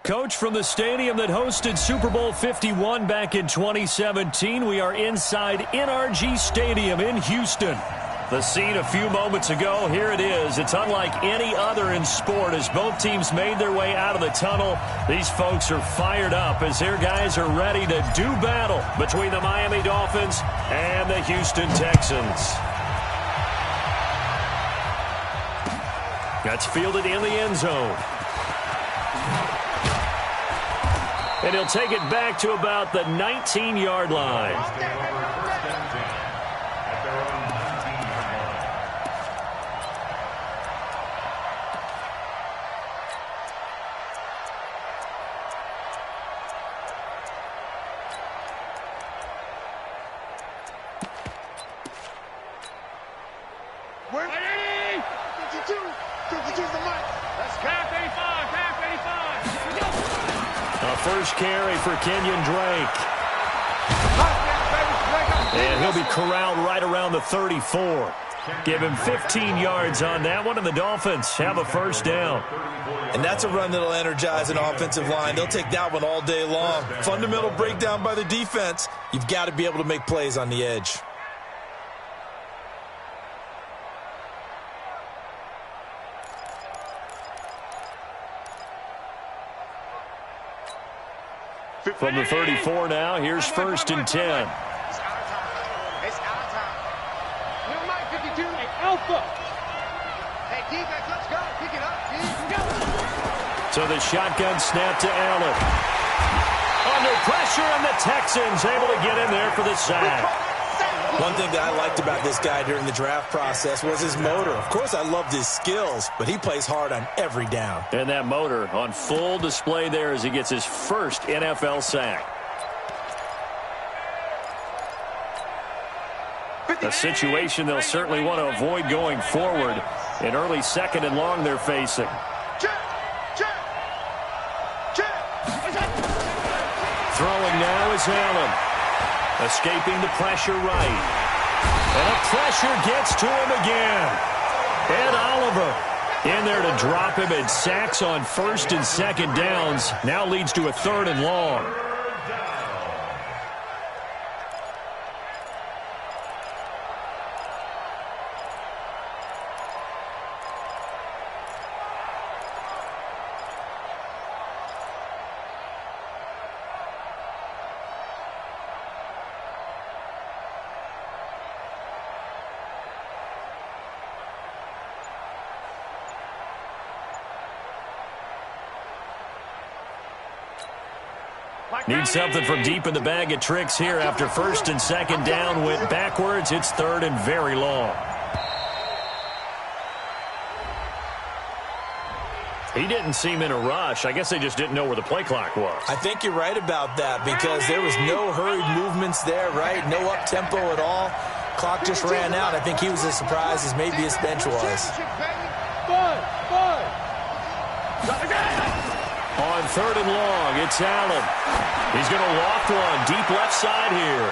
Coach, from the stadium that hosted Super Bowl 51 back in 2017, we are inside NRG Stadium in Houston. The scene a few moments ago, here it is. It's unlike any other in sport as both teams made their way out of the tunnel. These folks are fired up as their guys are ready to do battle between the Miami Dolphins and the Houston Texans. That's fielded in the end zone. And he'll take it back to about the 19-yard line. First carry for Kenyon Drake. And he'll be corralled right around the 34. Give him 15 yards on that one, and the Dolphins have a first down. And that's a run that'll energize an offensive line. They'll take that one all day long. Fundamental breakdown by the defense. You've got to be able to make plays on the edge. From the 34 now, here's first and 10. It's our time. New Mike 52, Alpha. Hey, defense, let's go. Pick it up, dude. So the shotgun snap to Allen. Under pressure, and the Texans able to get in there for the sack. One thing that I liked about this guy during the draft process was his motor. Of course, I loved his skills, but he plays hard on every down. And that motor on full display there as he gets his first NFL sack. A situation they'll certainly want to avoid going forward. An early second and long they're facing. Throwing now is Allen. Escaping the pressure right. And the pressure gets to him again. Ed Oliver in there to drop him, and sacks on first and second downs. Now leads to a third and long. Need something from deep in the bag of tricks here after first and second down went backwards. It's third and very long. He didn't seem in a rush. I guess they just didn't know where the play clock was. I think you're right about that because there was no hurried movements there, right? No up-tempo at all. Clock just ran out. I think he was as surprised as maybe his bench was. On third and long, it's Allen. He's going to loft one deep left side here.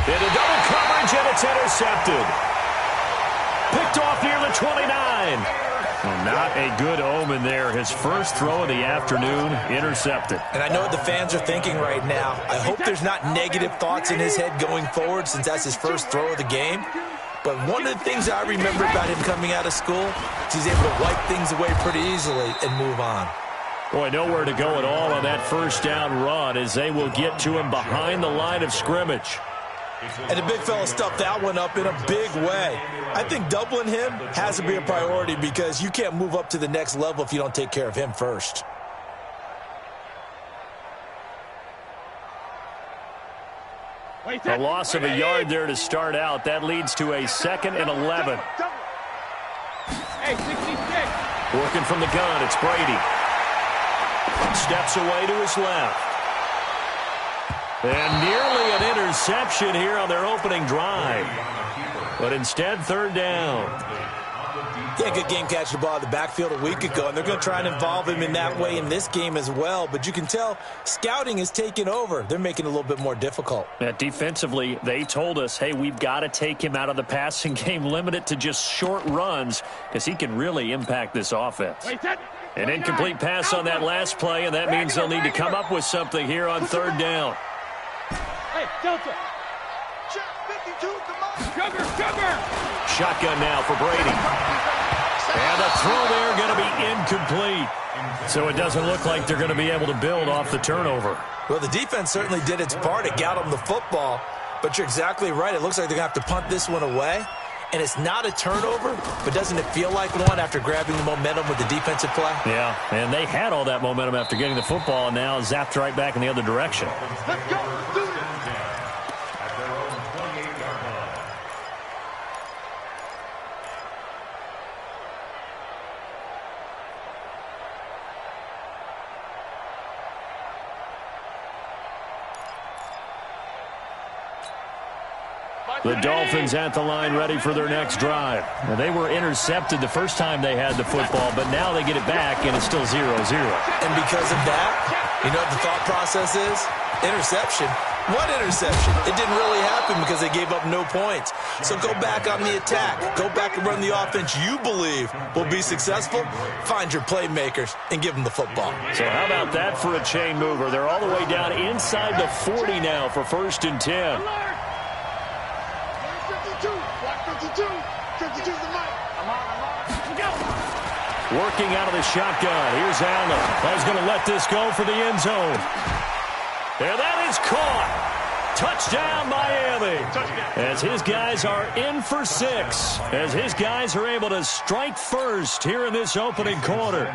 Into double coverage, and it's intercepted. Picked off near the 29. Well, not a good omen there. His first throw of the afternoon, intercepted. And I know what the fans are thinking right now. I hope there's not negative thoughts in his head going forward since that's his first throw of the game. But one of the things I remember about him coming out of school is he's able to wipe things away pretty easily and move on. Boy, nowhere to go at all on that first down run as they will get to him behind the line of scrimmage. And the big fella stuffed that one up in a big way. I think doubling him has to be a priority because you can't move up to the next level if you don't take care of him first. A loss of a yard there to start out. That leads to a 2nd and 11. Working from the gun, it's Brady. Steps away to his left. And nearly an interception here on their opening drive. But instead, third down. Yeah, good game catching the ball in the backfield a week ago, and they're going to try and involve him in that way in this game as well. But you can tell scouting is taking over. They're making it a little bit more difficult. Defensively, they told us, hey, we've got to take him out of the passing game, limit it to just short runs, because he can really impact this offense. An incomplete pass on that last play, and that means they'll need to come up with something here on third down. Hey, Delta. Sugar. Shotgun now for Brady. And the throw there going to be incomplete. So it doesn't look like they're going to be able to build off the turnover. Well, the defense certainly did its part. It got them the football. But you're exactly right. It looks like they're going to have to punt this one away. And it's not a turnover, but doesn't it feel like one after grabbing the momentum with the defensive play? Yeah, and they had all that momentum after getting the football, and now zapped right back in the other direction. Let's go. Let's do this. The Dolphins at the line ready for their next drive. Now, they were intercepted the first time they had the football, but now they get it back, and it's still 0-0. And because of that, you know what the thought process is? Interception. What interception? It didn't really happen because they gave up no points. So go back on the attack. Go back and run the offense you believe will be successful. Find your playmakers and give them the football. So how about that for a chain mover? They're all the way down inside the 40 now for 1st and 10. 52 the mic. I'm on. Working out of the shotgun. Here's Allen. He's going to let this go for the end zone. And that is caught. Touchdown, Miami. As his guys are in for 6. As his guys are able to strike first here in this opening quarter.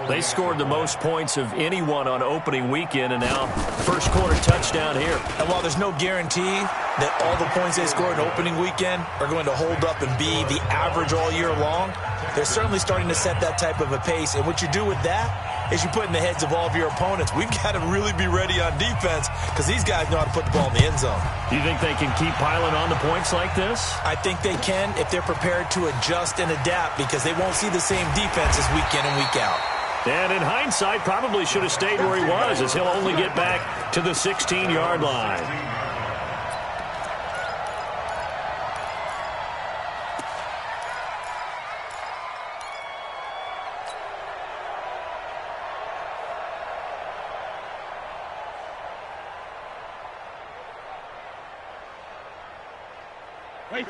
They scored the most points of anyone on opening weekend, and now first quarter touchdown here. And while there's no guarantee that all the points they score in opening weekend are going to hold up and be the average all year long, they're certainly starting to set that type of a pace. And what you do with that is you put in the heads of all of your opponents, we've got to really be ready on defense because these guys know how to put the ball in the end zone. Do you think they can keep piling on the points like this? I think they can if they're prepared to adjust and adapt because they won't see the same defenses week in and week out. And in hindsight, probably should have stayed where he was, as he'll only get back to the 16-yard line.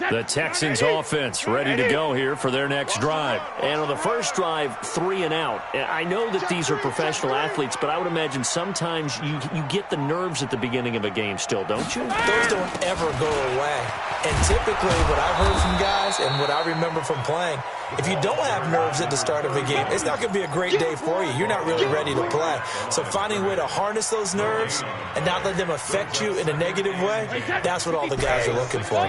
The Texans offense ready to go here for their next drive. And on the first drive, 3 and out. I know that these are professional athletes, but I would imagine sometimes you get the nerves at the beginning of a game still, don't you? Those don't ever go away. And typically what I've heard from guys and what I remember from playing, if you don't have nerves at the start of a game, it's not going to be a great day for you. You're not really ready to play. So finding a way to harness those nerves and not let them affect you in a negative way, that's what all the guys are looking for.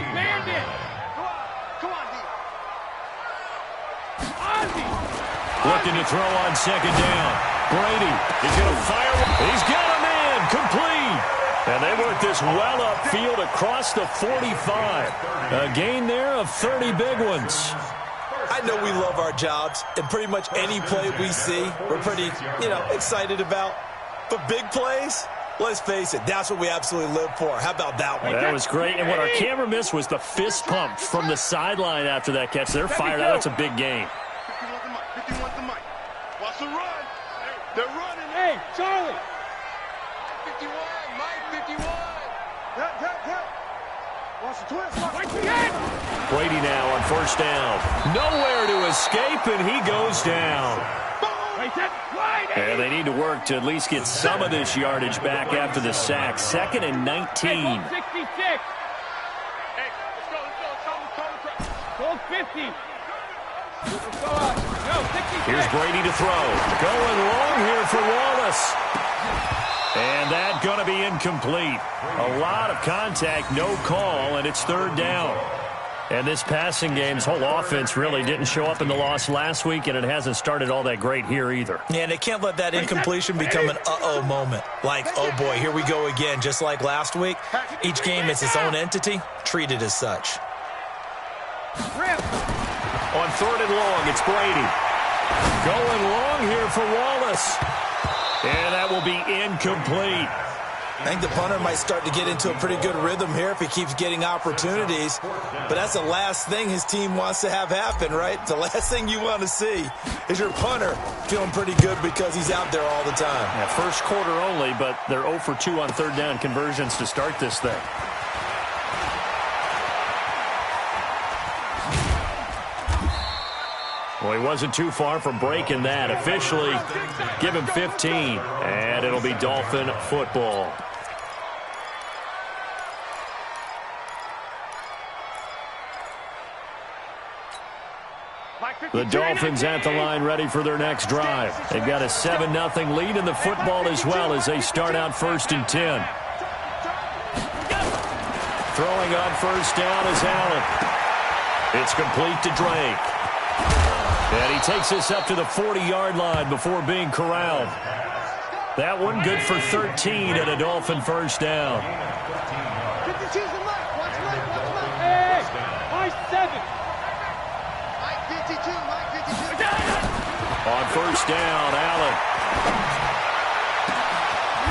Looking to throw on second down. Brady is going to fire. He's got him in. Complete. And they work this well upfield across the 45. A gain there of 30 big ones. I know we love our jobs, and pretty much any play we see, we're pretty, excited about. But big plays, let's face it, that's what we absolutely live for. How about that one? That was great. And what our camera missed was the fist pump from the sideline after that catch. They're fired out. That's a big game. 51 the mic. Watch the run. They're running. Hey, Charlie. 51, Mike, 51. Watch the twist. Brady now on first down. Nowhere to escape, and he goes down. And they need to work to at least get some of this yardage back after the sack. 2nd and 19. Hey, 50. Here's Brady to throw. Going long here for Wallace. And that going to be incomplete. A lot of contact, no call, and it's 3rd down. And this passing game's whole offense really didn't show up in the loss last week, and it hasn't started all that great here either. Yeah, and they can't let that incompletion become an uh-oh moment. Like, oh boy, here we go again, just like last week. Each game is its own entity, treated as such. On 3rd and long, it's Brady. Going long here for Wallace. And that will be incomplete. I think the punter might start to get into a pretty good rhythm here if he keeps getting opportunities. But that's the last thing his team wants to have happen, right? The last thing you want to see is your punter feeling pretty good because he's out there all the time. Yeah, first quarter only, but they're 0 for 2 on third down conversions to start this thing. Well, he wasn't too far from breaking that. Officially, give him 15, and it'll be Dolphin football. The Dolphins at the line ready for their next drive. They've got a 7-0 lead in the football as well as they start out 1st and 10. Throwing on first down is Allen. It's complete to Drake. And he takes this up to the 40-yard line before being corralled. That one good for 13 and a Dolphin first down. 52's the left. Watch left. Hey, my 7. Mike 52. Mike 52. On first down, Allen.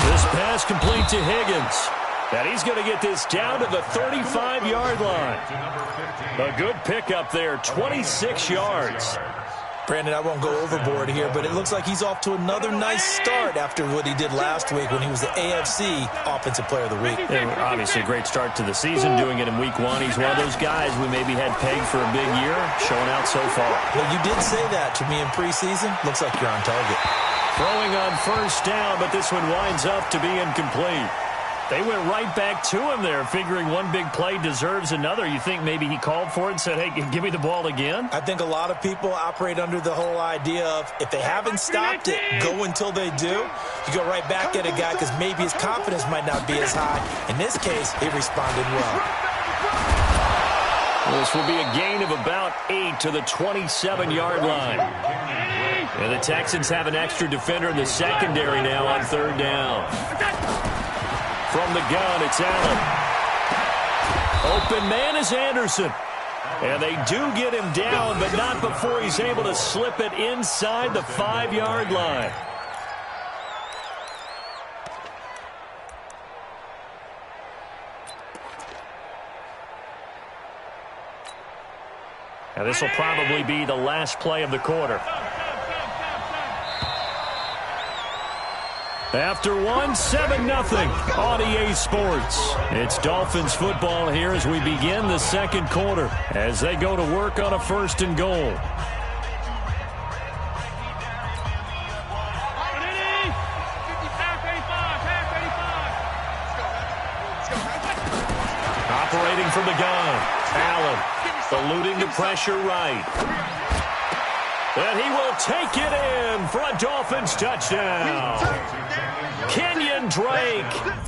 This pass complete to Higgins. And he's going to get this down to the 35-yard line. A good pickup there, 26 yards. Brandon, I won't go overboard here, but it looks like he's off to another nice start after what he did last week when he was the AFC Offensive Player of the Week. Yeah, obviously a great start to the season, doing it in week 1. He's one of those guys we maybe had pegged for a big year, showing out so far. Well, you did say that to me in preseason. Looks like you're on target. Throwing on first down, but this one winds up to be incomplete. They went right back to him there, figuring one big play deserves another. You think maybe he called for it and said, hey, give me the ball again? I think a lot of people operate under the whole idea of if they haven't stopped it, go until they do. You go right back at a guy because maybe his confidence might not be as high. In this case, he responded well. This will be a gain of about 8 to the 27-yard line. And the Texans have an extra defender in the secondary now on third down. From the gun, it's Allen. Open man is Anderson. And they do get him down, but not before he's able to slip it inside the 5-yard line. Now this will probably be the last play of the quarter. After 7-0 on EA Sports. It's Dolphins football here as we begin the second quarter as they go to work on a 1st and goal. Operating from the gun, Allen eluding the pressure right. And he will take it in for a Dolphins touchdown. Kenyon Drake.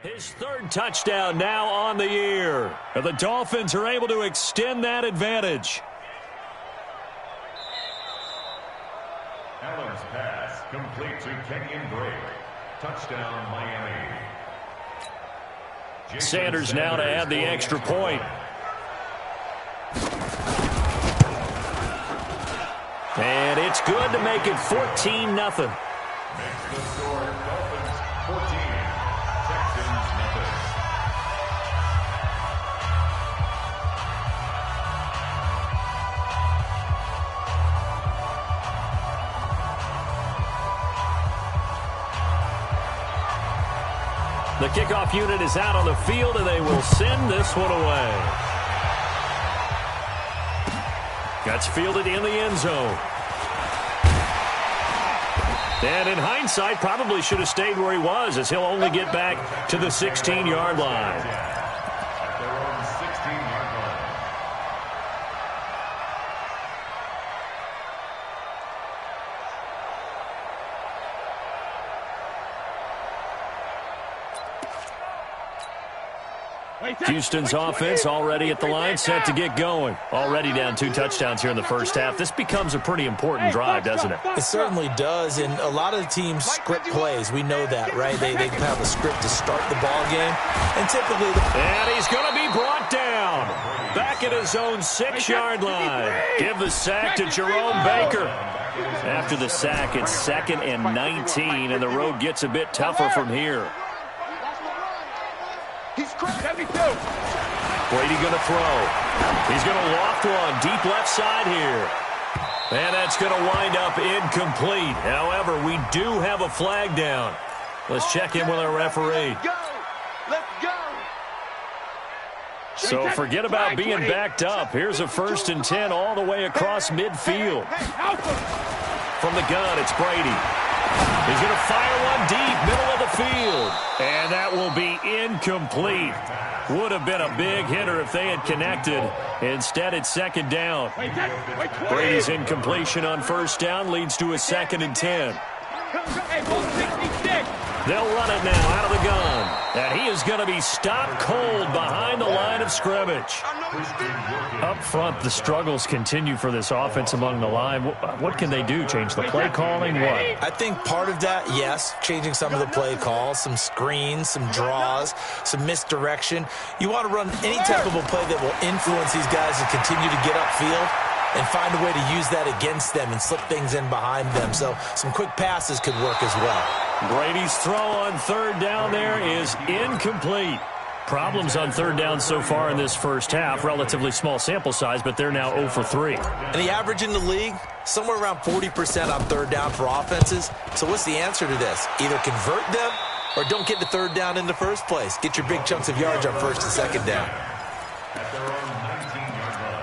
His 3rd touchdown now on the year. And the Dolphins are able to extend that advantage. Allen's pass complete to Kenyon Drake. Touchdown, Miami. Sanders now to add the extra point. And it's good to make it 14-0. Makes the score Dolphins 14, Texans nothing. The kickoff unit is out on the field, and they will send this one away. Gets fielded in the end zone. And in hindsight, probably should have stayed where he was, as he'll only get back to the 16-yard line. Houston's offense already at the line, set to get going. Already down 2 touchdowns here in the first half. This becomes a pretty important drive, doesn't it? It certainly does, and a lot of teams script plays. We know that, right? They have a script to start the ball game, and typically... And he's going to be brought down. Back at his own 6-yard line. Give the sack to Jerome Baker. After the sack, it's 2nd and 19, and the road gets a bit tougher from here. Brady going to throw. He's going to loft one deep left side here. And that's going to wind up incomplete. However, we do have a flag down. Let's check in with our referee. Let's go. So forget about being backed up. Here's a 1st and 10 all the way across midfield. From the gun, it's Brady. He's going to fire one deep, middle of the field. And that will be incomplete. Would have been a big hitter if they had connected. Instead, it's 2nd down. Brady's incompletion on 1st down leads to a 2nd and 10. They'll run it now out of the gun. And he is going to be stopped cold behind the line of scrimmage. Up front, the struggles continue for this offense among the line. What can they do? Change the play calling? What? I think part of that, yes, changing some of the play calls, some screens, some draws, some misdirection. You want to run any type of a play that will influence these guys to continue to get upfield and find a way to use that against them and slip things in behind them. So some quick passes could work as well. Brady's throw on 3rd down there is incomplete. Problems on 3rd down so far in this first half. Relatively small sample size, but they're now 0 for 3. And the average in the league, somewhere around 40% on 3rd down for offenses. So what's the answer to this? Either convert them or don't get to 3rd down in the first place. Get your big chunks of yards on 1st and 2nd down. At their own 19-yard line.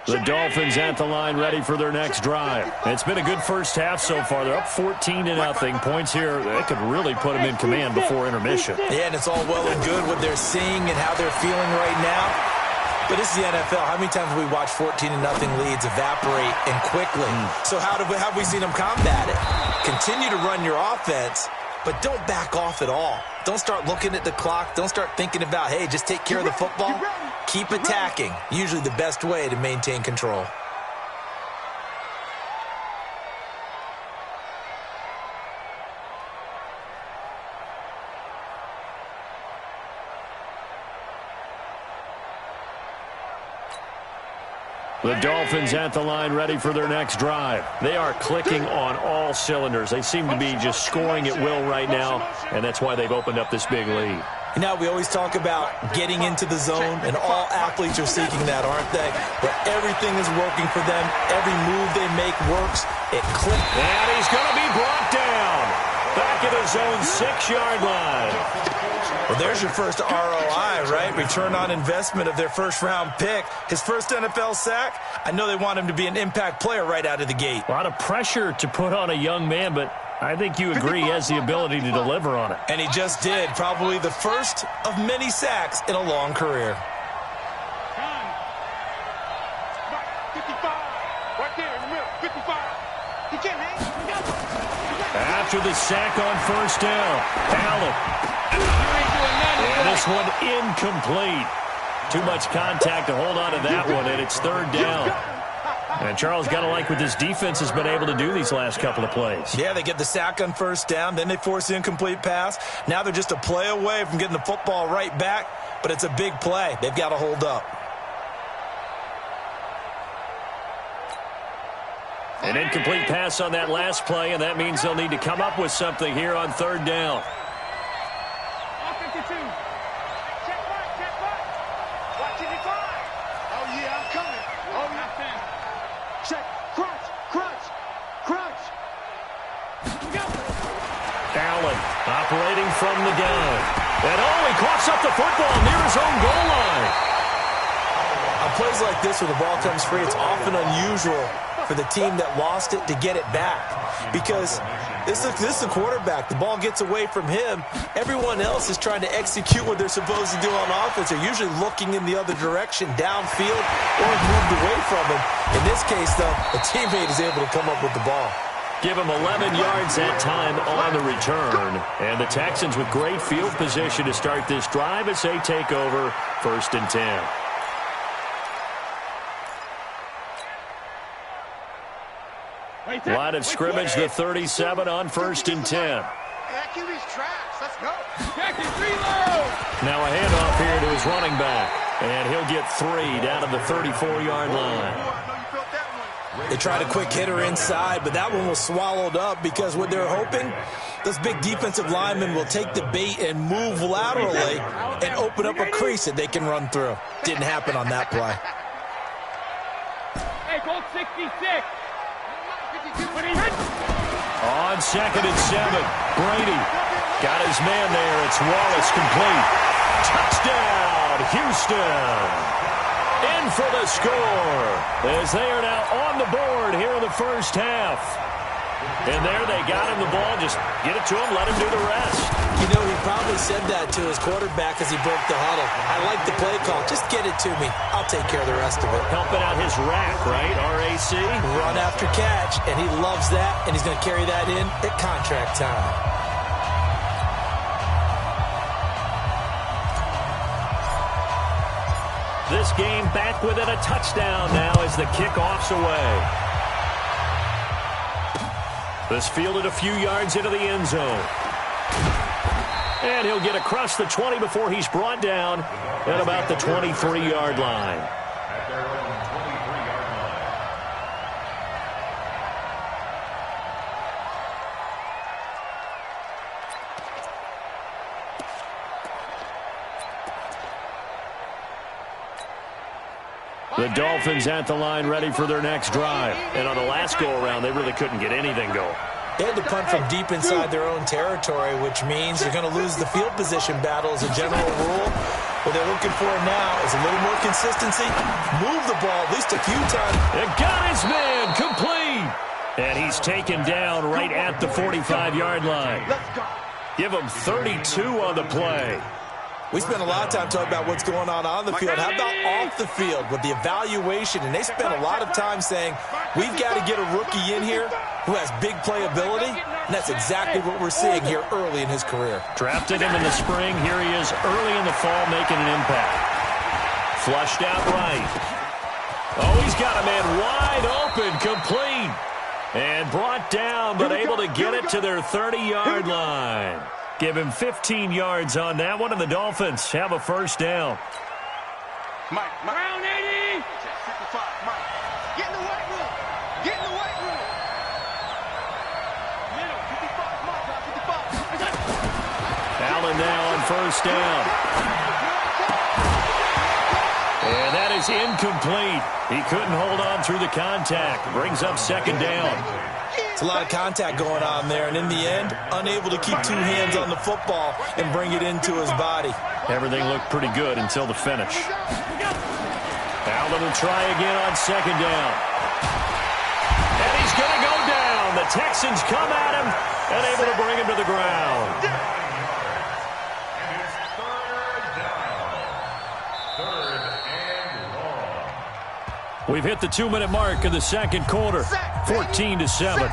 The Dolphins at the line, ready for their next drive. It's been a good first half so far. They're up 14-0. Points here, they could really put them in command before intermission. Yeah, and it's all well and good what they're seeing and how they're feeling right now. But this is the NFL. How many times have we watched 14-0 leads evaporate and quickly? So how have we seen them combat it? Continue to run your offense, but don't back off at all. Don't start looking at the clock. Don't start thinking about, hey, just take care of the football. Keep attacking. Usually the best way to maintain control. The Dolphins at the line, ready for their next drive. They are clicking on all cylinders. They seem to be just scoring at will right now, and that's why they've opened up this big lead. You know, we always talk about getting into the zone, and all athletes are seeking that, aren't they? Where everything is working for them. Every move they make works. It clicks. And he's going to be brought down. Back at his own 6-yard line. Well, there's your first ROI, right? Return on investment of their first-round pick. His first NFL sack. I know they want him to be an impact player right out of the gate. A lot of pressure to put on a young man, but I think you agree he has the ability to deliver on it. And he just did. Probably the first of many sacks in a long career. 55. Right there in the middle. 55. He can't hang. After the sack on 1st down, Allen. And this one incomplete. Too much contact to hold on to that one, and it's 3rd down. And Charles, got to like what this defense has been able to do these last couple of plays. Yeah, they get the sack on 1st down, then they force the incomplete pass. Now they're just a play away from getting the football right back, but it's a big play. They've got to hold up. An incomplete pass on that last play, and that means they'll need to come up with something here on third down. Allen operating from the gun. And he coughs up the football near his own goal line. On plays like this where the ball comes free, it's often unusual for the team that lost it to get it back. Because this is a quarterback. The ball gets away from him. Everyone else is trying to execute what they're supposed to do on offense. They're usually looking in the other direction, downfield, or moved away from him. In this case, though, a teammate is able to come up with the ball. Give him 11 yards that time on the return. And the Texans with great field position to start this drive as they take over 1st and 10. Line of scrimmage, the 37 on 1st and 10. Let's go. Now a handoff here to his running back. And he'll get 3 down to the 34-yard line. They tried a quick hitter inside, but that one was swallowed up because what they're hoping, those big defensive linemen will take the bait and move laterally and open up a crease that they can run through. Didn't happen on that play. Hey, go 66. On 2nd and 7, Brady got his man there. It's Wallace complete. Touchdown, Houston. In for the score as they are now on the board here in the first half. And there they got him the ball. Just get it to him, let him do the rest. You know, he probably said that to his quarterback as he broke the huddle. I like the play call. Just get it to me. I'll take care of the rest of it. Helping out his rack, right? RAC. Run after catch, and he loves that, and he's going to carry that in at contract time. This game back within a touchdown now as the kickoff's away. This fielded a few yards into the end zone. And he'll get across the 20 before he's brought down at about the 23-yard line. At their own 23-yard line. The Dolphins at the line ready for their next drive. And on the last go-around, they really couldn't get anything going. They had to punt from deep inside their own territory, which means they're going to lose the field position battle as a general rule. What they're looking for now is a little more consistency. Move the ball at least a few times. And got his man complete. And he's taken down right at the 45-yard line. Give him 32 on the play. We spent a lot of time talking about what's going on the field. How about off the field with the evaluation? And they spent a lot of time saying, we've got to get a rookie in here who has big playability. And that's exactly what we're seeing here early in his career. Drafted him in the spring. Here he is early in the fall making an impact. Flushed out right. Oh, he's got a man wide open, complete. And brought down, but able to get it to their 30-yard line. Give him 15 yards on that one, and the Dolphins have a first down. Mike. Round 80. 55, Mike. Get in the weight room. Get in the weight room. Middle, 55, Mike. 55. Allen now on first down. And that is incomplete. He couldn't hold on through the contact. Brings up second down. It's a lot of contact going on there, and in the end, unable to keep two hands on the football and bring it into his body. Everything looked pretty good until the finish. Allen will try again on second down. And he's going to go down. The Texans come at him and able to bring him to the ground. And it's third down. Third and long. We've hit the 2-minute mark in the second quarter. 14-7.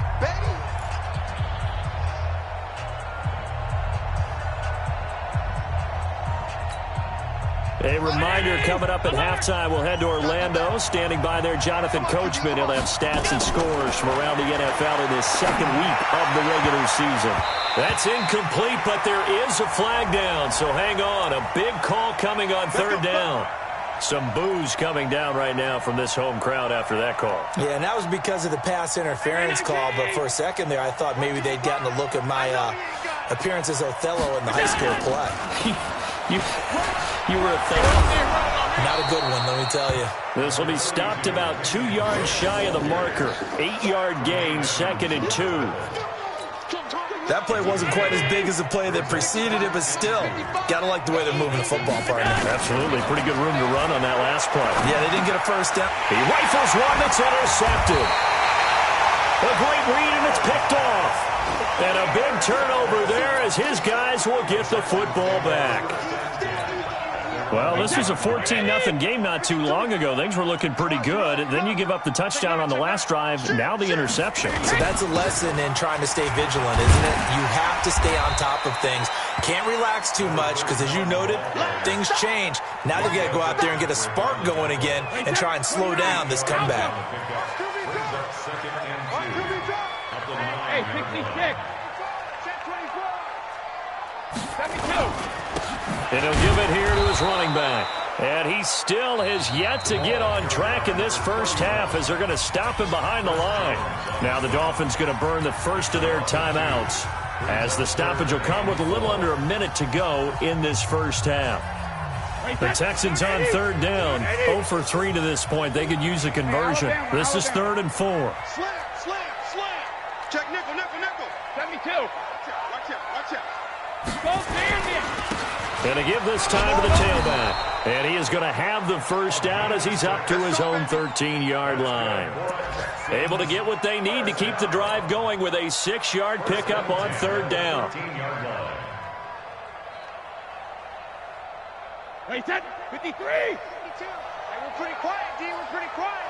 A reminder coming up at halftime, we'll head to Orlando. Standing by there, Jonathan Coachman. He'll have stats and scores from around the NFL in this second week of the regular season. That's incomplete, but there is a flag down, so hang on. A big call coming on third down. Some boos coming down right now from this home crowd after that call. Yeah, and that was because of the pass interference call, but for a second there I thought maybe they'd gotten a look at my appearance as Othello in the high school play. You were Othello? Not a good one, let me tell you. This will be stopped about 2 yards shy of the marker. 8-yard gain, 2nd and 2. That play wasn't quite as big as the play that preceded it, but still, got to like the way they're moving the football, partner. Absolutely. Pretty good room to run on that last play. Yeah, they didn't get a first down. He rifles one that's intercepted. A great read, and it's picked off. And a big turnover there as his guys will get the football back. Well, this was a 14-0 game not too long ago. Things were looking pretty good. Then you give up the touchdown on the last drive. Now the interception. So that's a lesson in trying to stay vigilant, isn't it? You have to stay on top of things. Can't relax too much because, as you noted, things change. Now they got to go out there and get a spark going again and try and slow down this comeback. Hey, 66. 72. And he'll give it here to his running back. And he still has yet to get on track in this first half as they're going to stop him behind the line. Now the Dolphins going to burn the first of their timeouts as the stoppage will come with a little under a minute to go in this first half. The Texans on 3rd down, 0 for 3 to this point. They could use a conversion. This is 3rd and 4. Slam. Check nickel. 72. Watch out. Go Bandit. And to give this time to the tailback. And he is going to have the first down as he's up to his own 13-yard line. Able to get what they need to keep the drive going with a 6-yard pickup on 3rd down. Wait, 53. 52. Hey, we're pretty quiet, D. We're pretty quiet.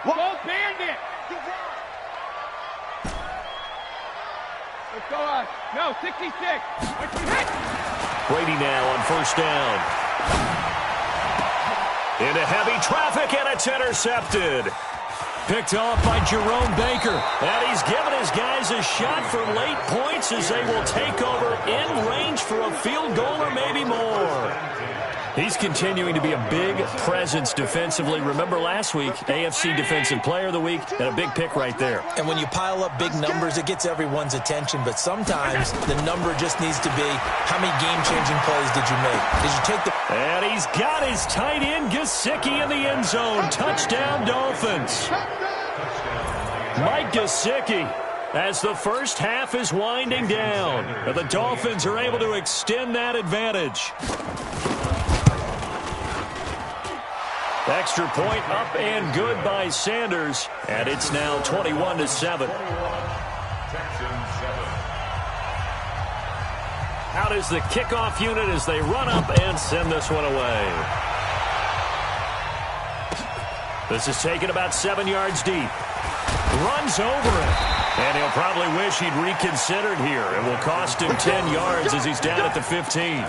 Go Bandit. Let's go on. No, 66. Brady now on 1st down. Into heavy traffic, and it's intercepted. Picked off by Jerome Baker. And he's given his guys a shot for late points as they will take over in range for a field goal or maybe more. He's continuing to be a big presence defensively. Remember last week, AFC Defensive Player of the Week, and a big pick right there. And when you pile up big numbers, it gets everyone's attention. But sometimes the number just needs to be, how many game-changing plays did you make? Did you take the... And he's got his tight end, Gesicki, in the end zone. Touchdown, Dolphins. Mike Gesicki, as the first half is winding down. The Dolphins are able to extend that advantage. Extra point up and good by Sanders, and it's now 21-7. Out is the kickoff unit as they run up and send this one away. This is taken about 7 yards deep. Runs over it, and he'll probably wish he'd reconsidered here. It will cost him 10 yards as he's down at the 15.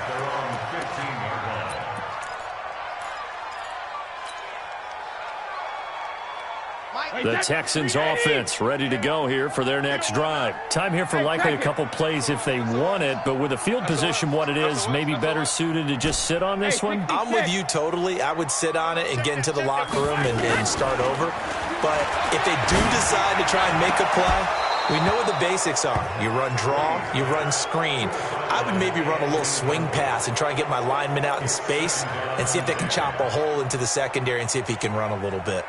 The Texans offense ready to go here for their next drive. Time here for likely a couple plays if they want it, but with the field position what it is, maybe better suited to just sit on this one? I'm with you totally. I would sit on it and get into the locker room and start over. But if they do decide to try and make a play, we know what the basics are. You run draw, you run screen. I would maybe run a little swing pass and try and get my lineman out in space and see if they can chop a hole into the secondary and see if he can run a little bit.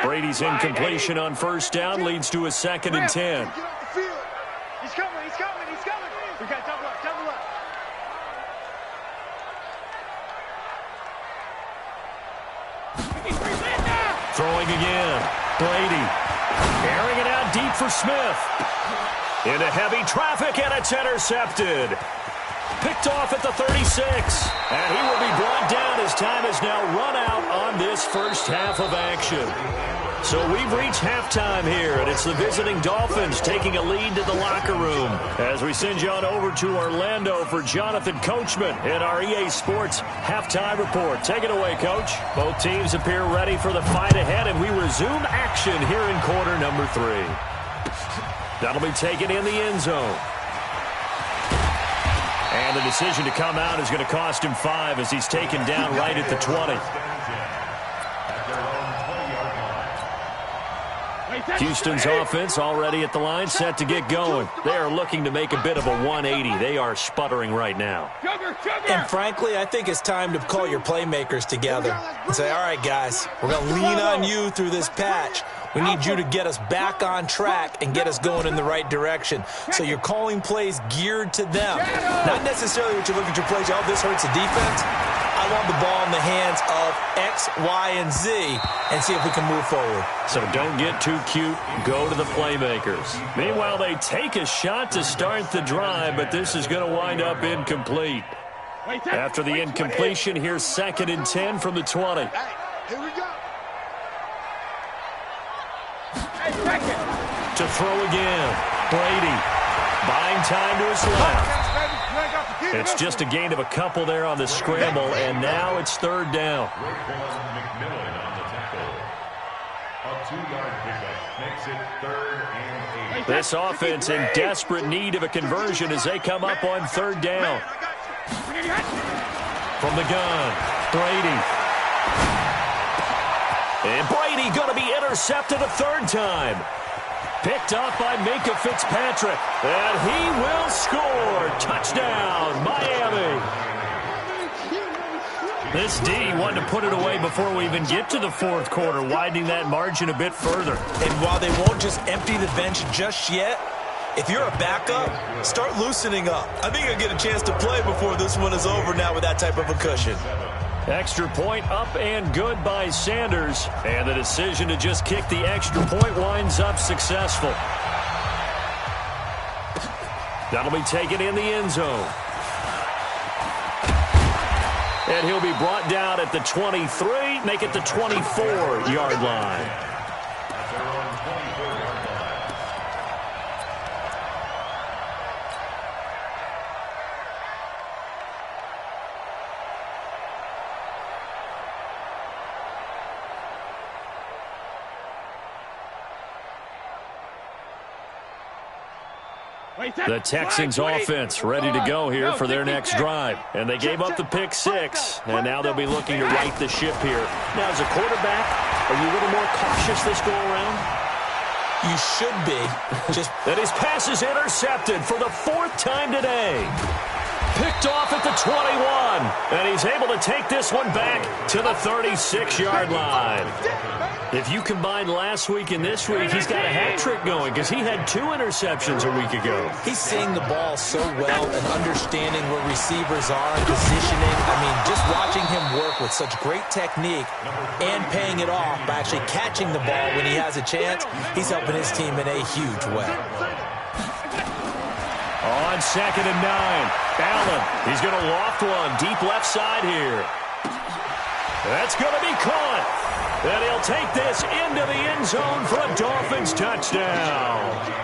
Brady's incompletion on 1st down leads to a 2nd and 10. He's coming. We got double up. Throwing again. Brady. Airing it out deep for Smith. Into heavy traffic, and it's intercepted. Picked off at the 36. And he will be brought down as time is now run out on this first half of action. So we've reached halftime here, and it's the visiting Dolphins taking a lead to the locker room as we send you on over to Orlando for Jonathan Coachman in our EA Sports halftime report. Take it away, Coach. Both teams appear ready for the fight ahead, and we resume action here in quarter number 3. That'll be taken in the end zone. And the decision to come out is going to cost him 5 as he's taken down right at the 20. Houston's offense already at the line, set to get going. They are looking to make a bit of a 180. They are sputtering right now. And frankly, I think it's time to call your playmakers together and say, all right, guys, we're going to lean on you through this patch. We need you to get us back on track and get us going in the right direction. So you're calling plays geared to them. Not necessarily what you look at your plays, oh, this hurts the defense. I want the ball in the hands of X, Y, and Z and see if we can move forward. So don't get too cute. Go to the playmakers. Meanwhile, they take a shot to start the drive, but this is going to wind up incomplete. After the incompletion, here's 2nd and 10 from the 20. Here we go. To throw again. Brady buying time to his left. It's just a gain of a couple there on the scramble, and now it's 3rd down. McMillan on the tackle. A 2-yard pickup makes it 3rd and 8. This offense in desperate need of a conversion as they come up on 3rd down. From the gun, Brady. And Brady going to be intercepted a 3rd time. Picked up by Minka Fitzpatrick. And he will score. Touchdown, Miami. This D wanted to put it away before we even get to the 4th quarter, widening that margin a bit further. And while they won't just empty the bench just yet, if you're a backup, start loosening up. I think you'll get a chance to play before this one is over now with that type of a cushion. Extra point up and good by Sanders. And the decision to just kick the extra point winds up successful. That'll be taken in the end zone. And he'll be brought down at the 23, make it the 24-yard line. The Texans offense ready to go here for their next drive. And they gave up the pick 6, and now they'll be looking to right the ship here. Now, as a quarterback, are you a little more cautious this go around? You should be. Just and his pass is intercepted for the 4th time today. Picked off at the 21, and he's able to take this one back to the 36-yard line. If you combine last week and this week, he's got a hat trick going because he had 2 interceptions a week ago. He's seeing the ball so well and understanding where receivers are and positioning. I mean, just watching him work with such great technique and paying it off by actually catching the ball when he has a chance, he's helping his team in a huge way. On 2nd and 9, Allen, he's going to loft one deep left side here. That's going to be caught. And he'll take this into the end zone for a Dolphins touchdown.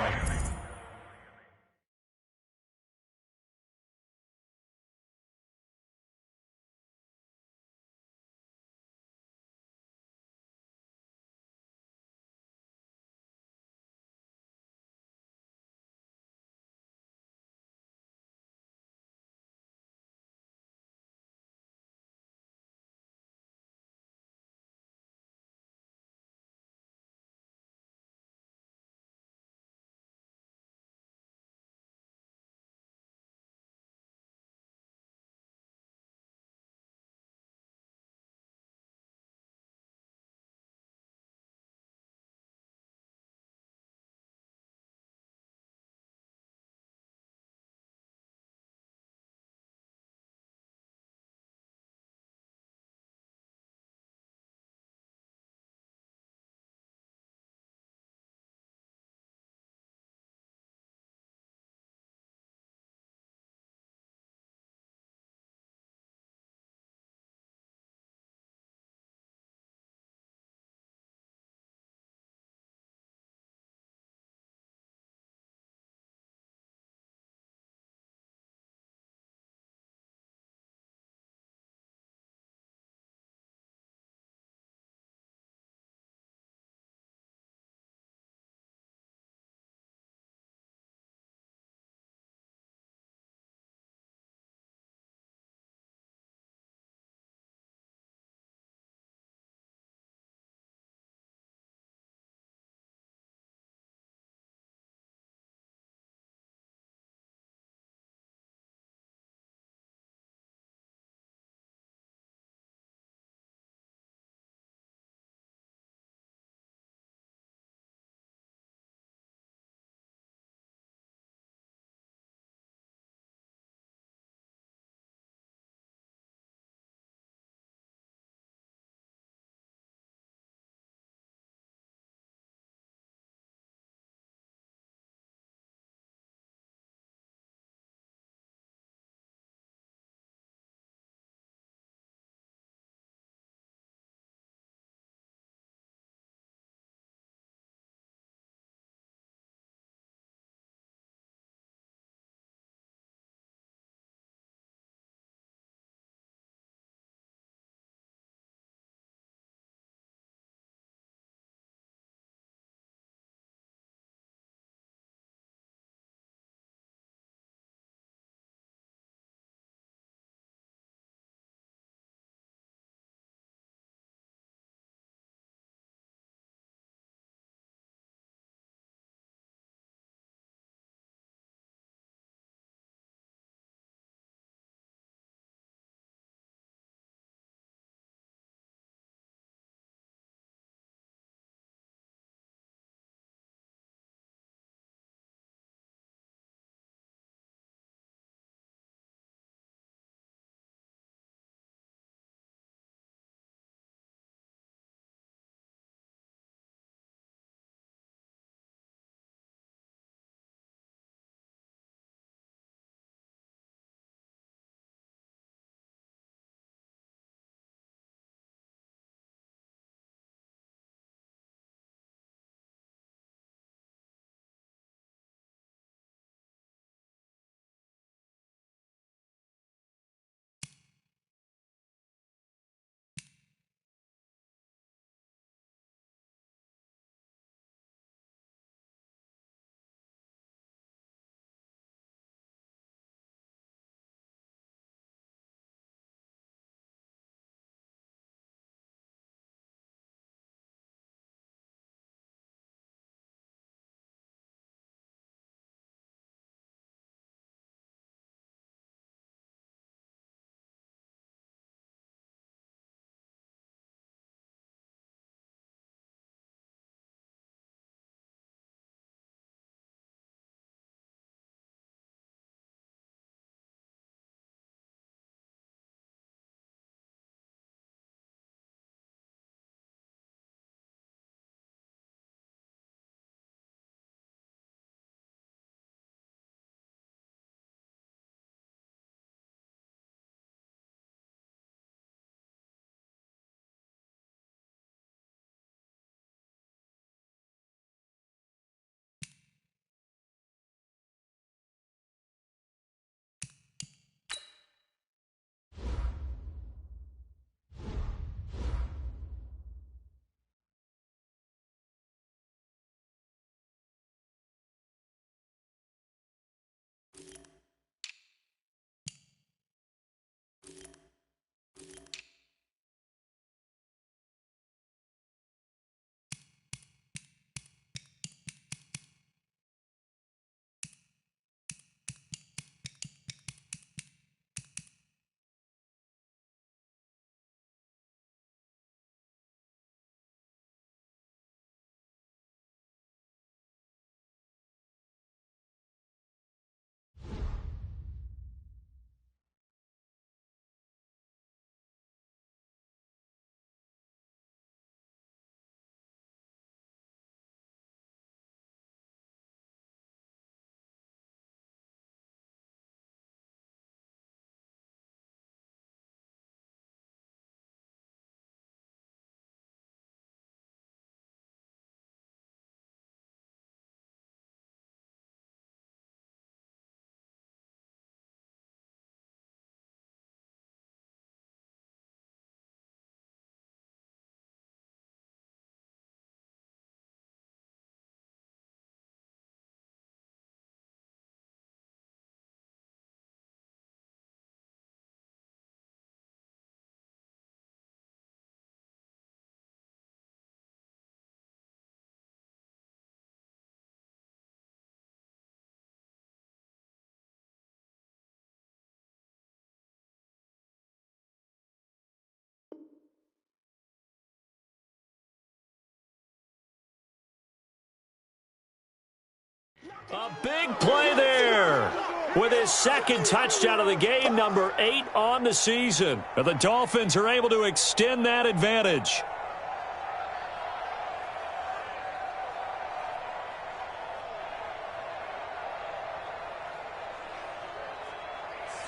A big play there with his second touchdown of the game, number 8 on the season. And the Dolphins are able to extend that advantage.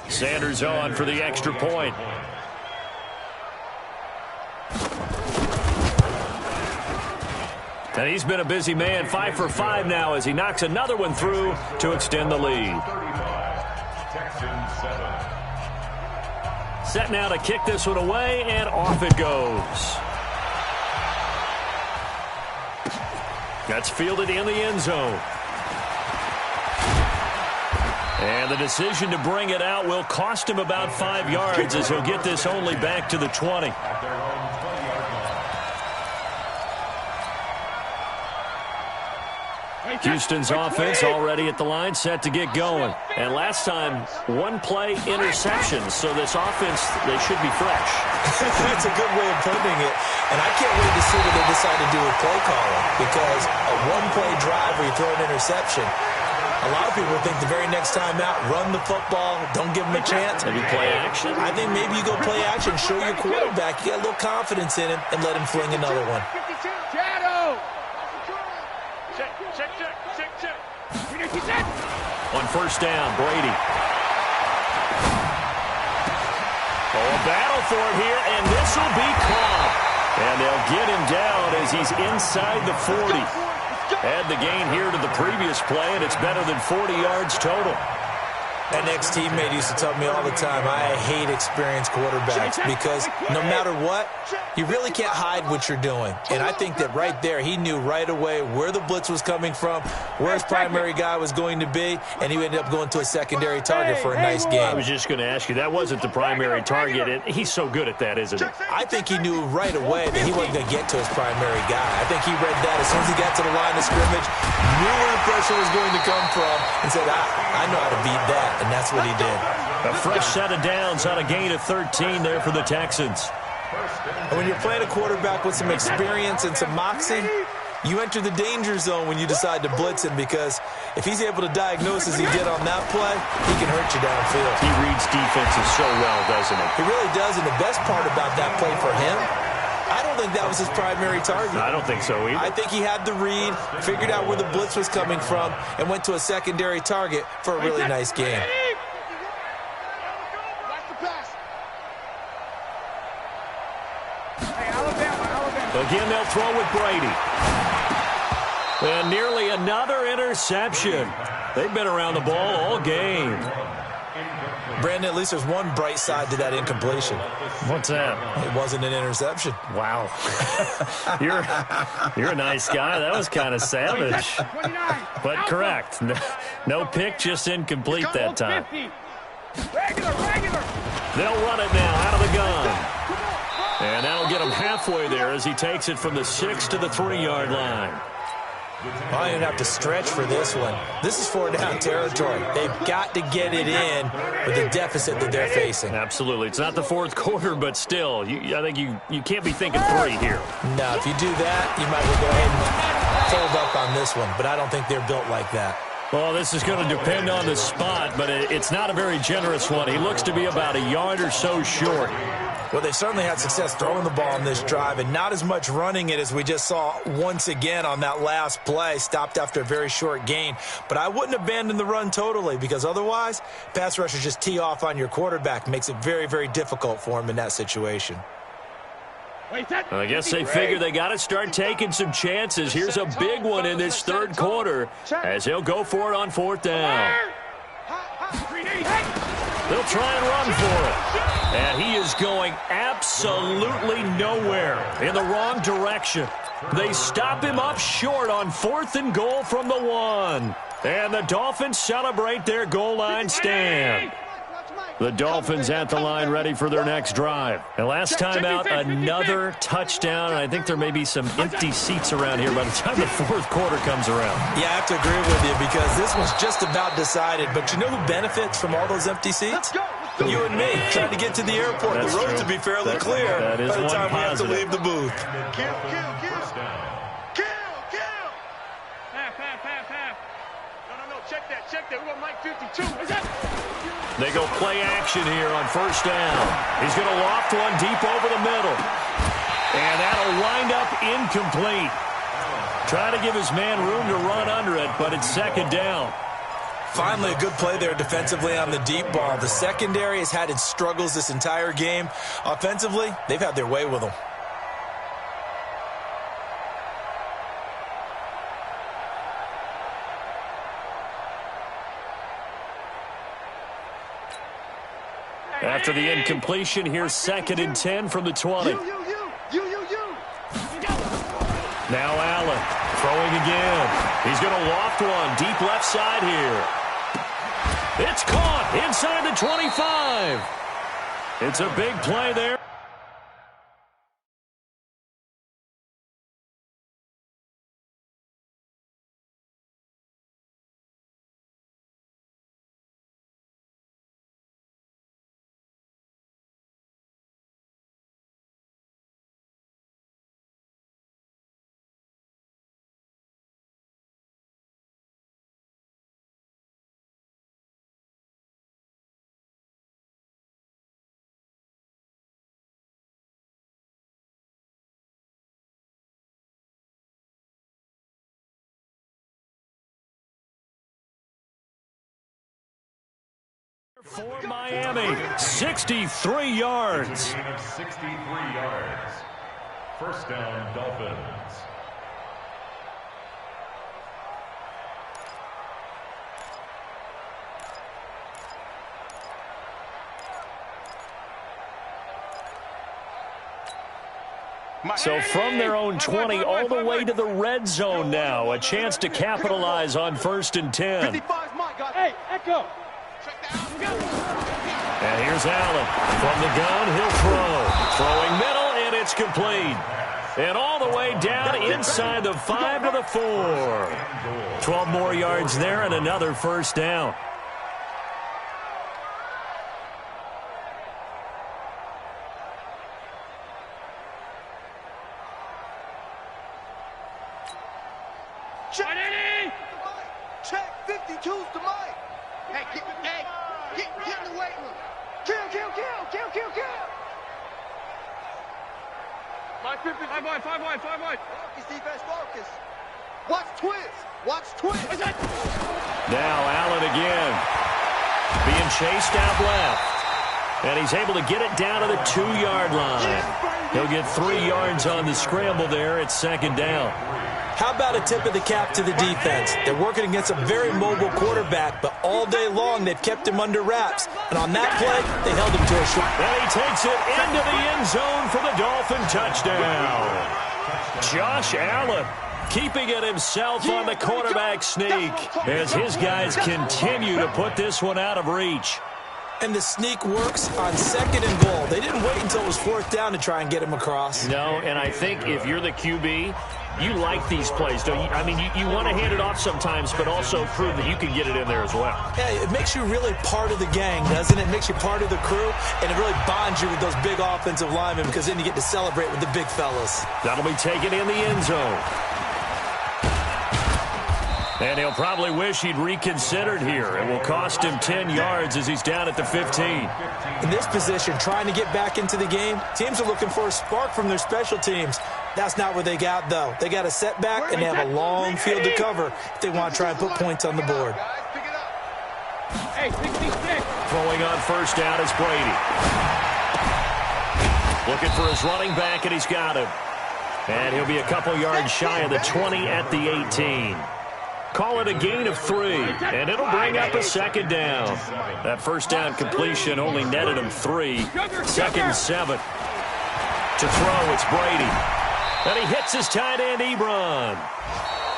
Sanders on for the extra point. And he's been a busy man, 5 for 5 now as he knocks another one through to extend the lead. Set now to kick this one away, and off it goes. That's fielded in the end zone. And the decision to bring it out will cost him about 5 yards as he'll get this only back to the 20. Houston's offense already at the line, set to get going. And last time, 1-play interception. So this offense, they should be fresh. That's a good way of putting it. And I can't wait to see what they decide to do with play calling. Because a 1-play drive where you throw an interception, a lot of people think the very next time out, run the football, don't give them a chance. Maybe play action? I think maybe you go play action, show your quarterback. You got a little confidence in him, and let him fling another one. On first down, Brady. Oh, a battle for it here, and this will be caught. And they'll get him down as he's inside the 40. Add the gain here to the previous play, and it's better than 40 yards total. An ex-teammate used to tell me all the time, I hate experienced quarterbacks because no matter what, you really can't hide what you're doing. And I think that right there, he knew right away where the blitz was coming from, where his primary guy was going to be, and he ended up going to a secondary target for a nice game. I was just going to ask you, that wasn't the primary target, and he's so good at that, isn't he? I think he knew right away that he wasn't going to get to his primary guy. I think he read that as soon as he got to the line of scrimmage, knew where the pressure was going to come from, and said, I know how to beat that. And that's what he did. A fresh set of downs on a gain of 13 there for the Texans. And when you're playing a quarterback with some experience and some moxie, you enter the danger zone when you decide to blitz him because if he's able to diagnose as he did on that play, he can hurt you downfield. He reads defenses so well, doesn't he? He really does, and the best part about that play for him, I don't think that was his primary target. I don't think so either. I think he had the read, figured out where the blitz was coming from, and went to a secondary target for a really nice game. Again, they'll throw with Brady. And nearly another interception. They've been around the ball all game. Brandon, at least there's one bright side to that incompletion. What's that? It wasn't an interception. Wow. You're a nice guy. That was kind of savage. But correct. No pick, just incomplete that time. They'll run it now out of the gun. And that'll get him halfway there as he takes it from the 6 to the 3-yard line. I don't even have to stretch for this one. This is 4-down territory. They've got to get it in with the deficit that they're facing. Absolutely. It's not the fourth quarter, but still, I think you can't be thinking 3 here. No, if you do that, you might as well go ahead and fold up on this one. But I don't think they're built like that. Well, this is going to depend on the spot, but it's not a very generous one. He looks to be about a yard or so short. Well, they certainly had success throwing the ball on this drive and not as much running it as we just saw once again on that last play. Stopped after a very short gain. But I wouldn't abandon the run totally because otherwise, pass rushers just tee off on your quarterback. Makes it very, very difficult for him in that situation. I guess they figure they got to start taking some chances. Here's a big one in this third quarter as he'll go for it on 4th down. They'll try and run for it. And he is going absolutely nowhere in the wrong direction. They stop him up short on 4th and goal from the 1. And the Dolphins celebrate their goal line stand. The Dolphins at the line ready for their next drive. And last time out, another touchdown. And I think there may be some empty seats around here by the time the 4th quarter comes around. Yeah, I have to agree with you because this one's just about decided. But you know who benefits from all those empty seats? You and me, trying to get to the airport. That's the roads true. will be fairly clear That is by the time we have to positive. leave the booth. Kill. They go play action here on first down. He's going to loft one deep over the middle. And that'll wind up incomplete. Trying to give his man room to run under it, but it's second down. Finally, a good play there defensively on the deep ball. The secondary has had its struggles this entire game. Offensively, they've had their way with them. After the incompletion, here's 2nd and 10 from the 20. Now Allen throwing again. He's going to loft one deep left side here. It's caught inside the 25. It's a big play there. For Miami, 63 yards. Gain of 63 yards. First down, Dolphins. So from their own 20 all the way to the red zone now. A chance to capitalize on 1st and 10. Hey, Echo. And here's Allen. From the gun, he'll throw. Throwing middle, and it's complete. And all the way down inside the 5 to the 4. 12 more yards there and another first down. Check 52's to Mike. Hey, get in the weight room. Kill. 5 wide. Focus, defense, focus. Watch twist. Now Allen again. Being chased out left. And he's able to get it down to the 2-yard line. He'll get 3 yards on the scramble there at 2nd down. How about a tip of the cap to the defense? They're working against a very mobile quarterback, but all day long they've kept him under wraps. And on that play, they held him to a short. And he takes it into the end zone for the Dolphin touchdown. Josh Allen keeping it himself on the quarterback sneak as his guys continue to put this one out of reach. And the sneak works on 2nd and goal. They didn't wait until it was 4th down to try and get him across. No, and I think if you're the QB, you like these plays, don't you? I mean, you want to hand it off sometimes, but also prove that you can get it in there as well. Hey, it makes you really part of the gang, doesn't it? It makes you part of the crew, and it really bonds you with those big offensive linemen because then you get to celebrate with the big fellas. That'll be taken in the end zone. And he'll probably wish he'd reconsidered here. It will cost him 10 yards as he's down at the 15. In this position, trying to get back into the game, teams are looking for a spark from their special teams. That's not what they got, though. They got a setback, and they have a long field to cover if they want to try and put points on the board. Hey, 66. Throwing on first down is Brady. Looking for his running back, and he's got him. And he'll be a couple yards shy of the 20 at the 18. Call it a gain of 3, and it'll bring up a 2nd down. That first down completion only netted him 3. 2nd and 7. To throw, it's Brady. And he hits his tight end, Ebron.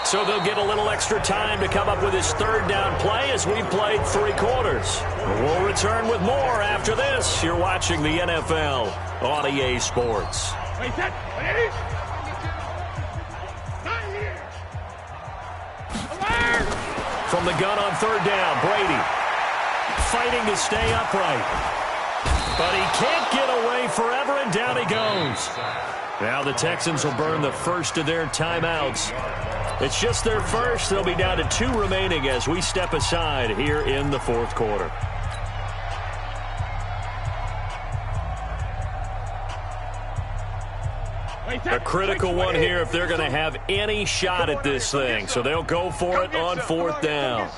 So they'll get a little extra time to come up with his 3rd down play as we've played 3 quarters. We'll return with more after this. You're watching the NFL on EA Sports. From the gun on 3rd down, Brady fighting to stay upright. But he can't get away forever, and down he goes. Now the Texans will burn the first of their timeouts. It's just their first. They'll be down to 2 remaining as we step aside here in the fourth quarter. A critical one here if they're going to have any shot at this thing. So they'll go for it on 4th down.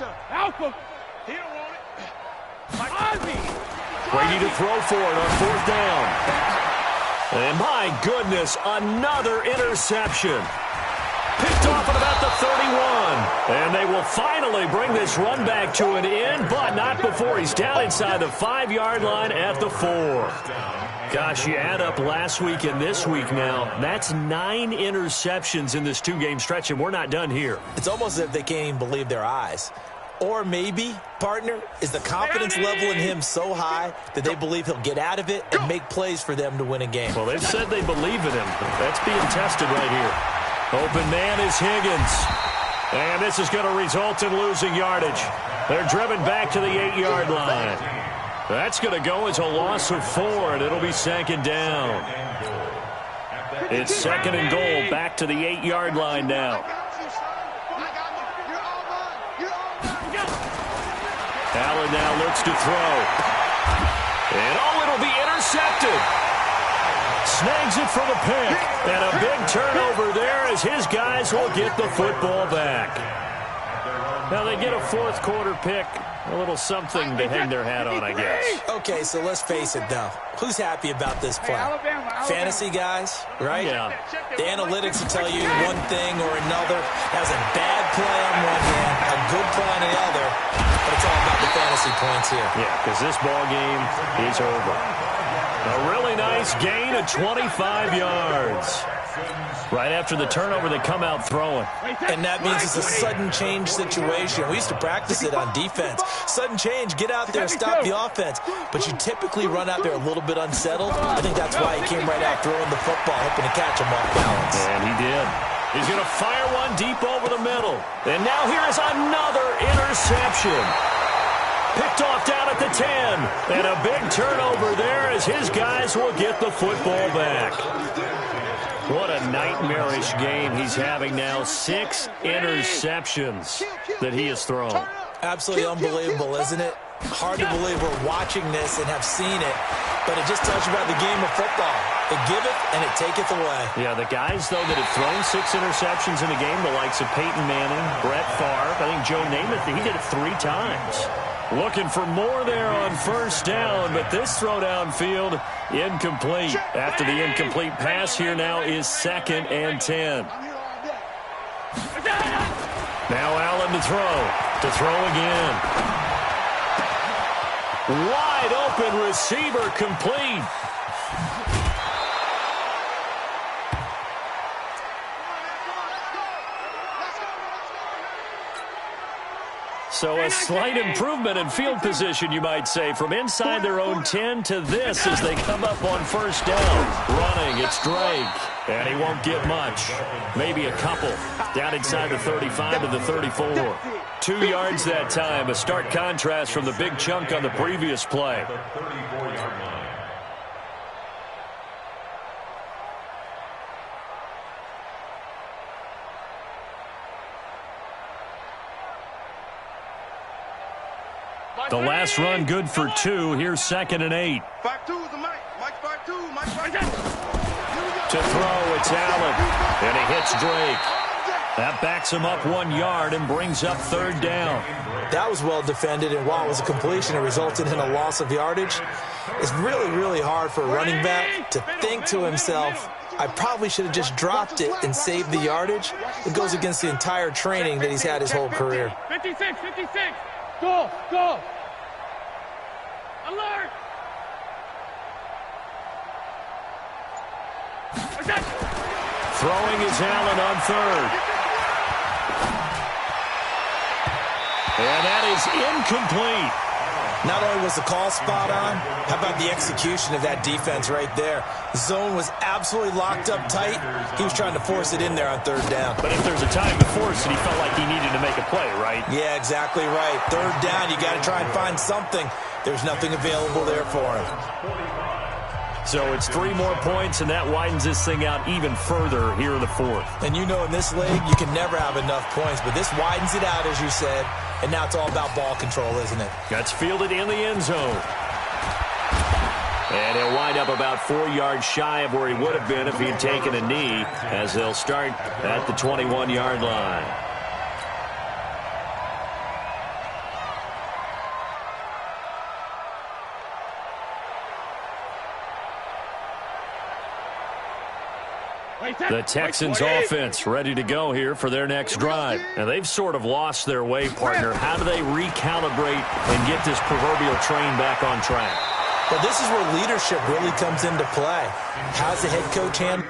Ready to throw for it on 4th down. And my goodness, another interception. Picked off at about the 31. And they will finally bring this run back to an end, but not before he's down inside the 5-yard line at the 4. Gosh, you add up last week and this week now, that's 9 interceptions in this 2-game stretch, and we're not done here. It's almost as if they can't even believe their eyes. Or maybe, partner, is the confidence level in him so high that they believe he'll get out of it and make plays for them to win a game. Well, they've said they believe in him. That's being tested right here. Open man is Higgins. And this is going to result in losing yardage. They're driven back to the 8-yard line. That's going to go as a loss of 4, and it'll be 2nd down. It's 2nd and goal, back to the 8-yard line now. Allen now looks to throw. And, it'll be intercepted. Snags it for the pick. And a big turnover there as his guys will get the football back. Now they get a 4th quarter pick. A little something to hang their hat on, I guess. Okay, so let's face it, though. Who's happy about this play? Fantasy guys, right? Yeah. The analytics will tell you one thing or another. That was a bad play on one hand, a good play on the other. But it's all about the fantasy points here. Yeah, because this ball game is over. A really nice gain of 25 yards. Right after the turnover, they come out throwing. And that means it's a sudden change situation. We used to practice it on defense. Sudden change, get out there, stop the offense. But you typically run out there a little bit unsettled. I think that's why he came right out throwing the football, hoping to catch him off balance. And he did. He's going to fire one deep over the middle. And now here is another interception. Picked off down at the 10. And a big turnover there as his guys will get the football back. What a nightmarish game he's having now. 6 interceptions that he has thrown. Absolutely unbelievable, isn't it? Hard to believe we're watching this and have seen it, but it just tells you about the game of football. It giveth and it taketh away. Yeah, the guys, though, that have thrown 6 interceptions in a game, the likes of Peyton Manning, Brett Favre, I think Joe Namath, he did it 3 times. Looking for more there on 1st down, but this throw downfield incomplete. After the incomplete pass, here now is 2nd and 10. Now Allen to throw again. Wide open receiver complete. So a slight improvement in field position, you might say, from inside their own 10 to this as they come up on 1st down. Running, it's Drake, and he won't get much. Maybe a couple. Down inside the 35 to the 34. 2 yards that time, a stark contrast from the big chunk on the previous play. The last run good for 2. Here's 2nd and 8. 5-2 is the Mike. Mike 5-2. Mike 5-2. To throw, it's Allen. And he hits Drake. That backs him up 1 yard and brings up 3rd down. That was well defended, and while it was a completion, it resulted in a loss of yardage. It's really, really hard for a running back to think to himself, I probably should have just dropped it and saved the yardage. It goes against the entire training that he's had his whole career. 56. Go. Alert. Throwing is Allen on 3rd. And that is incomplete. Not only was the call spot on, how about the execution of that defense right there? The zone was absolutely locked up tight. He was trying to force it in there on 3rd down. But if there's a time to force it, he felt like he needed to make a play, right? Yeah, exactly right. 3rd down, you got to try and find something. There's nothing available there for him. So it's 3 more points, and that widens this thing out even further here in the fourth. And you know in this league, you can never have enough points, but this widens it out, as you said, and now it's all about ball control, isn't it? That's fielded in the end zone. And he'll wind up about 4 yards shy of where he would have been if he'd taken a knee, as they'll start at the 21-yard line. The Texans offense ready to go here for their next drive. And they've sort of lost their way, partner. How do they recalibrate and get this proverbial train back on track? Well, this is where leadership really comes into play. How's the head coach handle?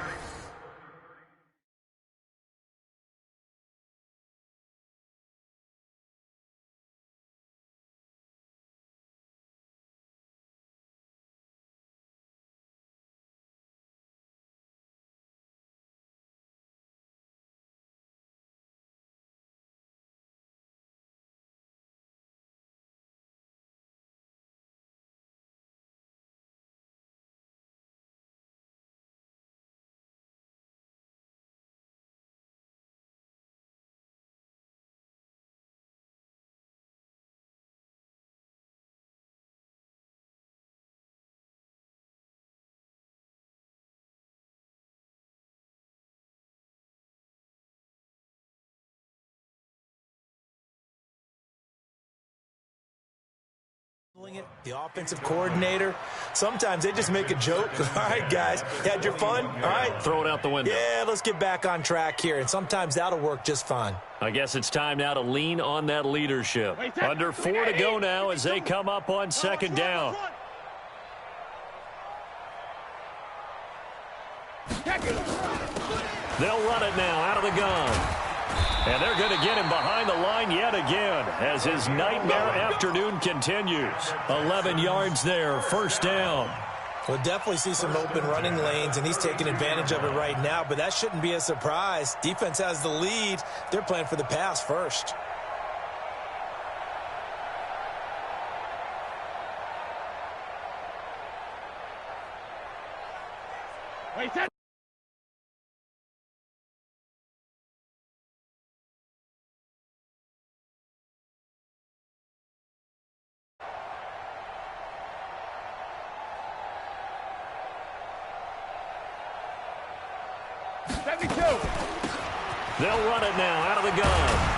The offensive coordinator, sometimes they just make a joke. All right, guys, you had your fun? All right. Throw it out the window. Yeah, let's get back on track here, and sometimes that'll work just fine. I guess it's time now to lean on that leadership. Under 4 to go now as they come up on second down. They'll run it now out of the gun. And they're going to get him behind the line yet again as his nightmare afternoon continues. 11 yards there, first down. We'll definitely see some open running lanes, and he's taking advantage of it right now, but that shouldn't be a surprise. Defense has the lead. They're playing for the pass first. Wait, that. They'll run it now out of the gun.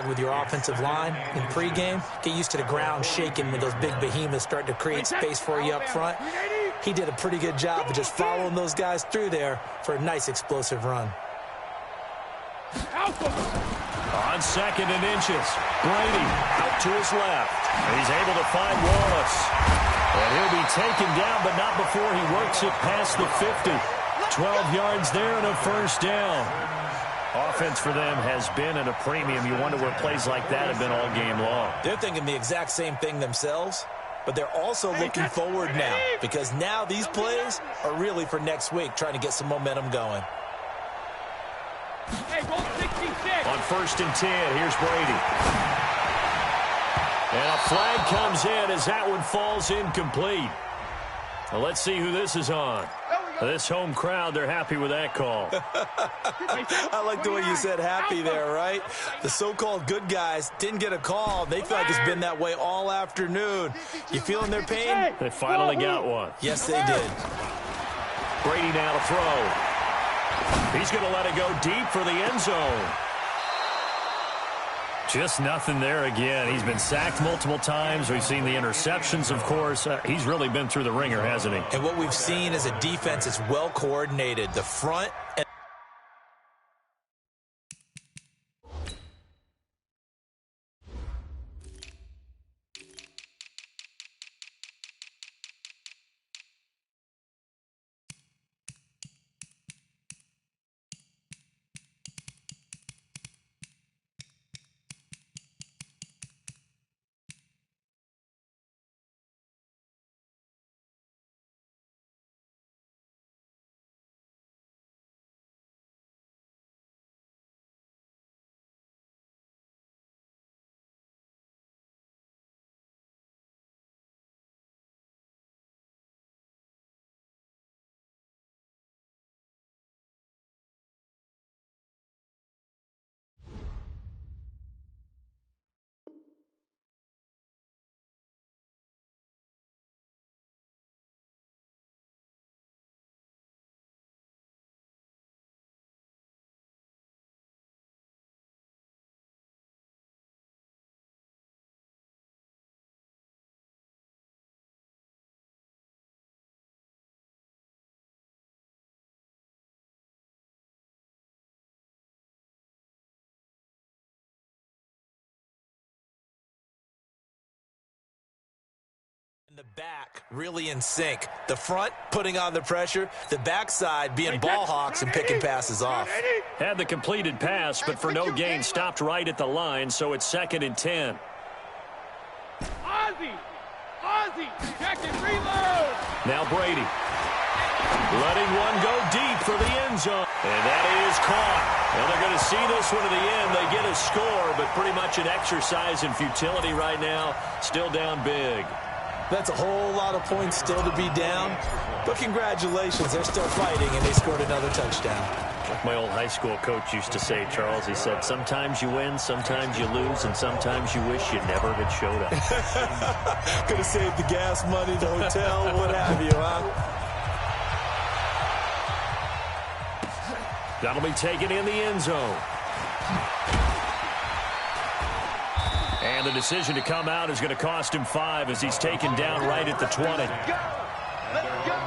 With your offensive line in pregame, get used to the ground shaking when those big behemoths start to create space for you up front. He did a pretty good job of just following those guys through there for a nice explosive run. On second and inches, Brady out to his left. He's able to find Wallace. And he'll be taken down, but not before he works it past the 50. 12 yards there and a first down. Offense for them has been at a premium. You wonder where plays like that have been all game long. They're thinking the exact same thing themselves, but they're also looking forward now because now these plays are really for next week, trying to get some momentum going. On first and 10, here's Brady. And a flag comes in as that one falls incomplete. Well, let's see who this is on. This home crowd, they're happy with that call. I like the way you said happy there, right? The so-called good guys didn't get a call. They feel like it's been that way all afternoon. You feeling their pain? They finally got one. Yes, they did. Brady now to throw. He's going to let it go deep for the end zone. Just nothing there again. He's been sacked multiple times. We've seen the interceptions, of course. He's really been through the ringer, hasn't he? And what we've seen is a defense that's well coordinated. The front and the back really in sync. The front putting on the pressure, the backside being ball hawks and picking passes off. Had the completed pass, but for no gain, stopped right at the line, so it's 2nd and 10. Ozzie, check and reload. Now Brady. Letting one go deep for the end zone. And that is caught. And they're going to see this one to the end. They get a score, but pretty much an exercise in futility right now. Still down big. That's a whole lot of points still to be down. But congratulations, they're still fighting, and they scored another touchdown. Like my old high school coach used to say, Charles, he said, sometimes you win, sometimes you lose, and sometimes you wish you never had showed up. Could have saved the gas money, the hotel, what have you, huh? That'll be taken in the end zone. And the decision to come out is going to cost him 5 as he's taken down right at the 20. Let's go.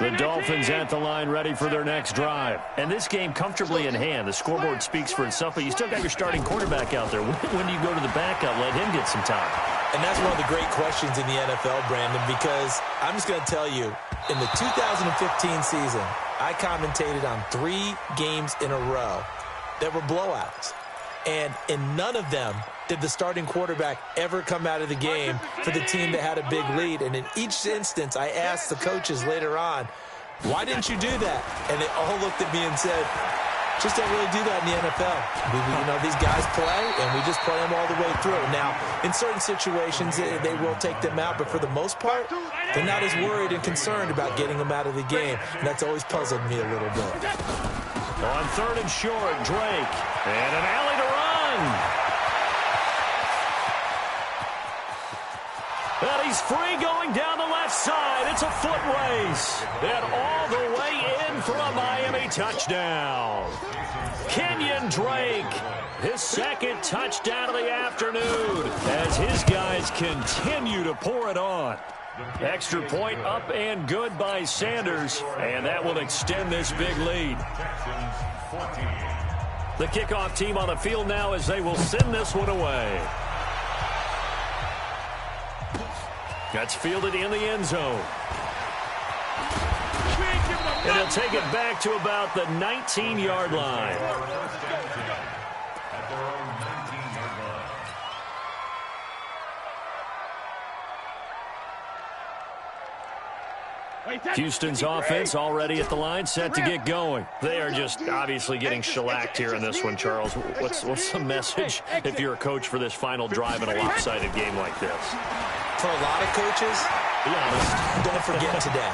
The Dolphins at the line ready for their next drive. And this game comfortably in hand. The scoreboard speaks for itself, but you still got your starting quarterback out there. When do you go to the backup, let him get some time? And that's one of the great questions in the NFL, Brandon, because I'm just going to tell you, in the 2015 season, I commentated on 3 games in a row that were blowouts. And in none of them did the starting quarterback ever come out of the game for the team that had a big lead. And in each instance, I asked the coaches later on, why didn't you do that? And they all looked at me and said, just don't really do that in the NFL. These guys play, and we just play them all the way through. Now, in certain situations, they will take them out, but for the most part, they're not as worried and concerned about getting them out of the game. And that's always puzzled me a little bit. On 3rd and short, Drake. And an alley to run. And he's free going down the left side. It's a foot race. And all the way in for a Miami touchdown. Kenyon Drake, his 2nd touchdown of the afternoon as his guys continue to pour it on. Extra point up and good by Sanders, and that will extend this big lead. The kickoff team on the field now as they will send this one away. That's fielded in the end zone. And he'll take it back to about the 19-yard line. Houston's offense already at the line, set to get going. They are just obviously getting shellacked here in this one, Charles. What's the message if you're a coach for this final drive in a lopsided game like this? For a lot of coaches, be honest, don't forget today.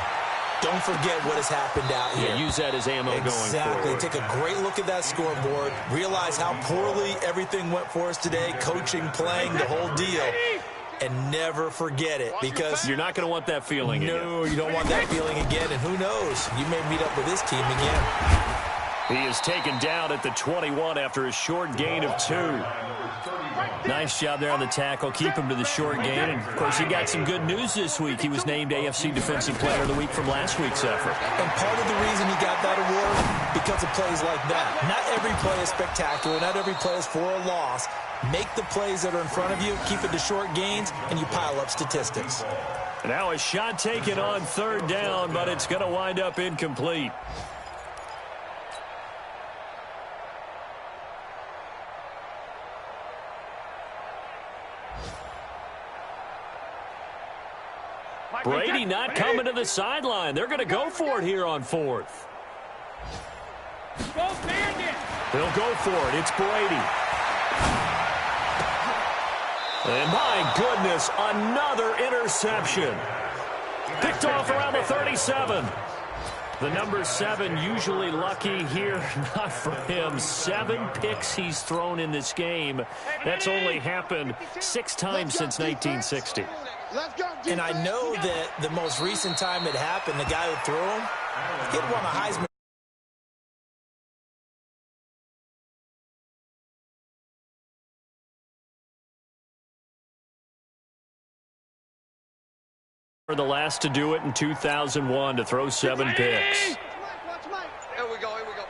Don't forget what has happened out here. Yeah, use that as ammo going forward. Exactly. Take a great look at that scoreboard. Realize how poorly everything went for us today, coaching, playing, the whole deal. And never forget it, because you're not going to want that feeling again. No, you don't want that feeling again, and who knows? You may meet up with this team again. He is taken down at the 21 after a short gain of 2. Nice job there on the tackle. Keep him to the short gain. And, of course, he got some good news this week. He was named AFC Defensive Player of the Week from last week's effort. And part of the reason he got that award, because of plays like that. Not every play is spectacular. Not every play is for a loss. Make the plays that are in front of you, keep it to short gains, and you pile up statistics. Now a shot taken on 3rd down, but it's going to wind up incomplete. Brady not coming to the sideline. They're going to go for it here on 4th. They'll go for it. It's Brady. And my goodness, another interception. Picked off around the 37. The number 7 usually lucky here. Not for him. 7 picks he's thrown in this game. That's only happened 6 times since 1960. And I know that the most recent time it happened, the guy who threw him, he had won a Heisman. The last to do it in 2001 to throw 7 picks. Here we go, here we go.